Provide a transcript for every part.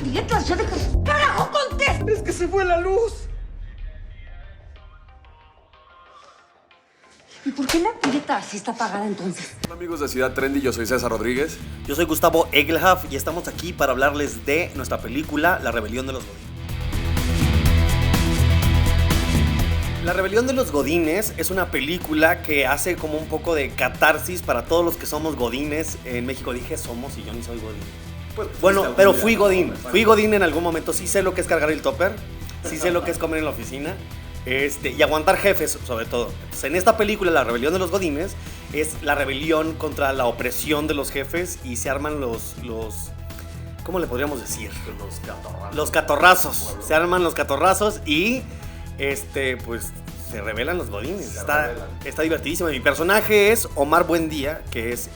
aprietas? ¡Ya dejas! ¡Carajo, contesta! Es que se fue la luz. ¿Y por qué la aprietas si está apagada entonces? Hola amigos de Ciudad Trendy, yo soy César Rodríguez. Yo soy Gustavo Egelhaf y estamos aquí para hablarles de nuestra película La Rebelión de los Godines. La Rebelión de los Godines es una película que hace como un poco de catarsis para todos los que somos godines. En México dije somos y yo ni soy godín. Pues, Bueno, pero fui godín. Fui godín en algún momento. Sí sé lo que es cargar el topper. Sí sé lo que es comer en la oficina. Y aguantar jefes, sobre todo. Entonces, en esta película, La Rebelión de los Godines, es la rebelión contra la opresión de los jefes y se arman los ¿cómo le podríamos decir? Los catorrazos. Se arman los catorrazos y pues se rebelan los godines. Está divertidísimo. Mi personaje es Omar Buendía, que es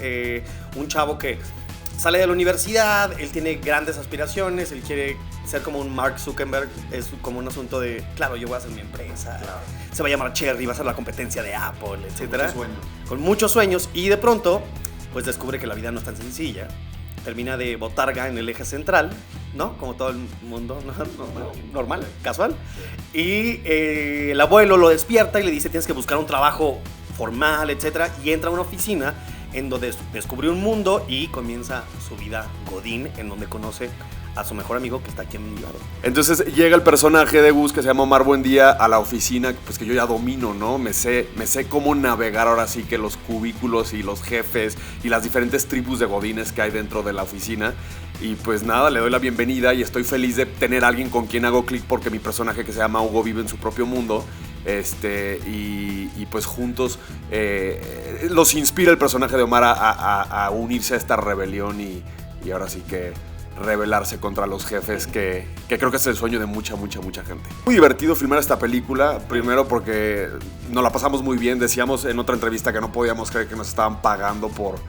un chavo que sale de la universidad, él tiene grandes aspiraciones, él quiere ser como un Mark Zuckerberg, es como un asunto de, claro, yo voy a hacer mi empresa, claro. Se va a llamar Cherry, va a ser la competencia de Apple, etc. Con muchos sueños y de pronto, pues descubre que la vida no es tan sencilla, termina de botarga en el eje central, ¿no? Como todo el mundo, ¿no? Normal, casual. Y el abuelo lo despierta y le dice, tienes que buscar un trabajo formal, etc. Y entra a una oficina en donde descubrió un mundo y comienza su vida godín, en donde conoce a su mejor amigo que está aquí a mi lado. Entonces llega el personaje de Gus que se llama Omar Buendía a la oficina, pues que yo ya domino, ¿no? Me sé cómo navegar ahora sí que los cubículos y los jefes y las diferentes tribus de godines que hay dentro de la oficina. Y pues nada, le doy la bienvenida y estoy feliz de tener a alguien con quien hago clic porque mi personaje que se llama Hugo vive en su propio mundo. Y pues juntos los inspira el personaje de Omar a unirse a esta rebelión y ahora sí que rebelarse contra los jefes que creo que es el sueño de mucha gente. Muy divertido filmar esta película, primero porque nos la pasamos muy bien, decíamos en otra entrevista que no podíamos creer que nos estaban pagando por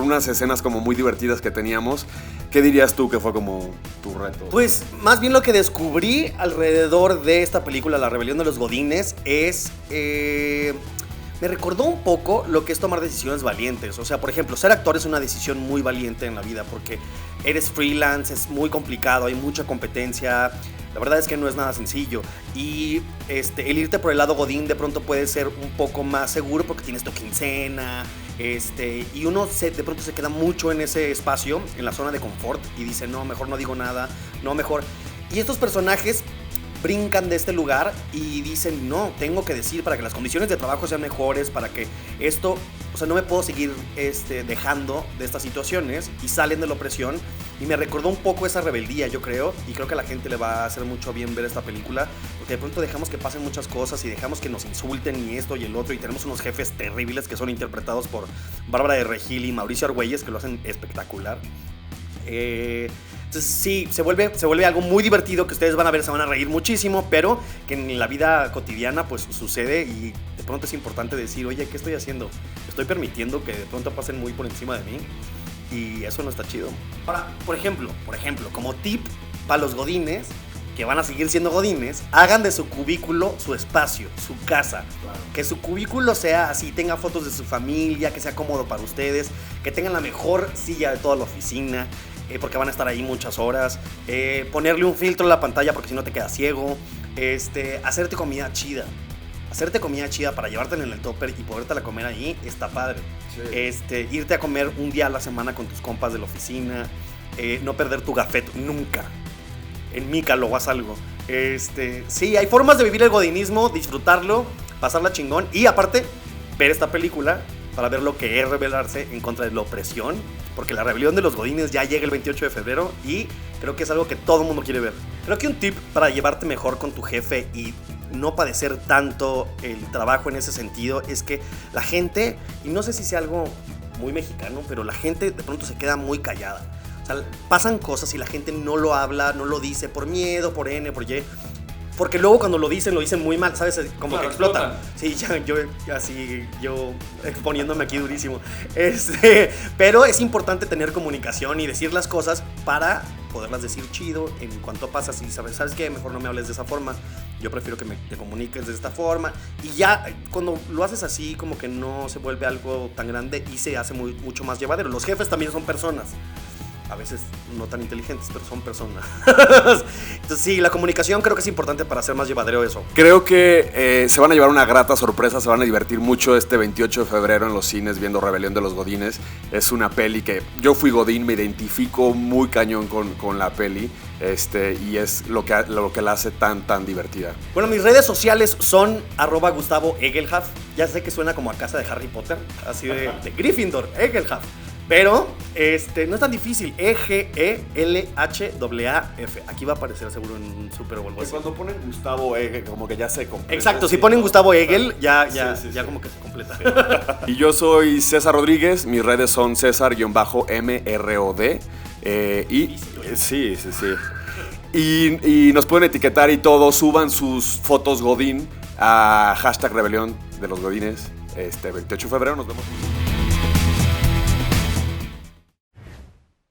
unas escenas como muy divertidas que teníamos. ¿Qué dirías tú que fue como tu reto? Pues más bien lo que descubrí alrededor de esta película, La Rebelión de los Godines, es... me recordó un poco lo que es tomar decisiones valientes. O sea, por ejemplo, ser actor es una decisión muy valiente en la vida porque eres freelance, es muy complicado, hay mucha competencia. La verdad es que no es nada sencillo. Y el irte por el lado godín de pronto puede ser un poco más seguro porque tienes tu quincena. Y uno de pronto se queda mucho en ese espacio, en la zona de confort, y dice, no, mejor no digo nada, no, mejor. Y estos personajes brincan de este lugar y dicen, no, tengo que decir para que las condiciones de trabajo sean mejores, para que esto, o sea, no me puedo seguir dejando de estas situaciones, y salen de la opresión. Y me recordó un poco esa rebeldía, yo creo, y creo que a la gente le va a hacer mucho bien ver esta película, porque de pronto dejamos que pasen muchas cosas y dejamos que nos insulten y esto y el otro, y tenemos unos jefes terribles que son interpretados por Bárbara de Regil y Mauricio Argüelles, que lo hacen espectacular. Entonces sí, se vuelve algo muy divertido que ustedes van a ver, se van a reír muchísimo, pero que en la vida cotidiana pues sucede y de pronto es importante decir, oye, ¿qué estoy haciendo? Estoy permitiendo que de pronto pasen muy por encima de mí y eso no está chido. Ahora, por ejemplo, como tip para los godines que van a seguir siendo godines, hagan de su cubículo su espacio, su casa. Claro. Que su cubículo sea así, tenga fotos de su familia, que sea cómodo para ustedes, que tengan la mejor silla de toda la oficina, porque van a estar ahí muchas horas, ponerle un filtro en la pantalla porque si no te quedas ciego, hacerte comida chida. Hacerte comida chida para llevártela en el topper y podértela comer ahí está padre. Sí. Irte a comer un día a la semana con tus compas de la oficina, no perder tu gafet nunca. En Mícalo o haz algo. Sí, hay formas de vivir el godinismo, disfrutarlo, pasarla chingón y aparte ver esta película para ver lo que es rebelarse en contra de la opresión, porque la rebelión de los godines ya llega el 28 de febrero y creo que es algo que todo el mundo quiere ver. Creo que un tip para llevarte mejor con tu jefe y no padecer tanto el trabajo en ese sentido es que la gente, y no sé si sea algo muy mexicano, pero la gente de pronto se queda muy callada. O sea, pasan cosas y la gente no lo habla, no lo dice por miedo, por N, por Y. Porque luego cuando lo dicen muy mal, ¿sabes? Como claro, que explotan. Sí, yo exponiéndome aquí durísimo. Pero es importante tener comunicación y decir las cosas para poderlas decir chido. En cuanto pasa, si ¿sabes qué? Mejor no me hables de esa forma. Yo prefiero que te comuniques de esta forma. Y ya cuando lo haces así, como que no se vuelve algo tan grande y se hace mucho más llevadero. Los jefes también son personas. a veces no tan inteligentes, pero son personas. Entonces sí, la comunicación creo que es importante para hacer más llevadero eso. Creo que se van a llevar una grata sorpresa, se van a divertir mucho este 28 de febrero en los cines viendo Rebelión de los Godines. Es una peli que yo fui Godín, me identifico muy cañón con la peli, y es lo que la hace tan divertida. Bueno, mis redes sociales son @GustavoEgelhaf. Ya sé que suena como a casa de Harry Potter, así de Gryffindor, Egelhaf. Pero no es tan difícil. EGELHAAF. Aquí va a aparecer seguro en un Super Bowl. Pues cuando ponen Gustavo Egel, como que ya se completa. Exacto, si ponen Gustavo Egel, ya Sí. como que se completa. Sí. Y yo soy César Rodríguez, mis redes son César-MROD. Sí. Y nos pueden etiquetar y todo, suban sus fotos Godín a #Rebelión de los Godines. 28 de febrero nos vemos.